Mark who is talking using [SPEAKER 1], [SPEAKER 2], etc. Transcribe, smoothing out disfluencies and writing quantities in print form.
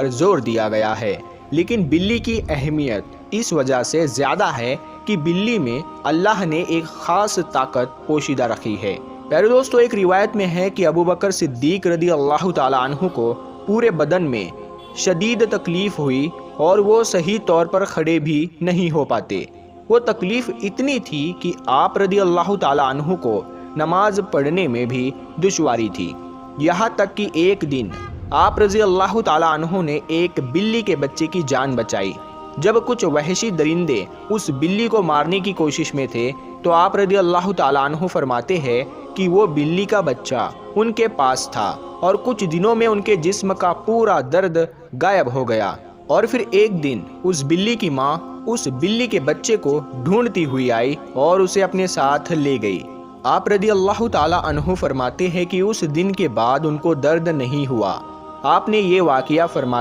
[SPEAKER 1] پر زور دیا گیا ہے، لیکن بلی کی اہمیت اس وجہ سے زیادہ ہے کہ بلی میں اللہ نے ایک خاص طاقت پوشیدہ رکھی ہے۔ پیارے دوستو، ایک روایت میں ہے کہ ابوبکر صدیق رضی اللہ تعالیٰ عنہ کو پورے بدن میں شدید تکلیف ہوئی اور وہ صحیح طور پر کھڑے بھی نہیں ہو پاتے۔ وہ تکلیف اتنی تھی کہ آپ رضی اللہ تعالیٰ عنہ کو نماز پڑھنے میں بھی دشواری تھی، یہاں تک کہ ایک دن آپ رضی اللہ تعالیٰ عنہ نے ایک بلی کے بچے کی جان بچائی۔ جب کچھ وحشی درندے اس بلی کو مارنے کی کوشش میں تھے تو آپ رضی اللہ تعالیٰ عنہ فرماتے ہیں کہ وہ بلی کا بچہ ان کے پاس تھا اور کچھ دنوں میں ان کے جسم کا پورا درد غائب ہو گیا، اور پھر ایک دن اس بلی کی ماں اس بلی کے بچے کو ڈھونڈتی ہوئی آئی اور اسے اپنے ساتھ لے گئی۔ آپ رضی اللہ تعالیٰ عنہ فرماتے ہیں کہ اس دن کے بعد ان کو درد نہیں ہوا۔ آپ نے یہ واقعہ فرماتے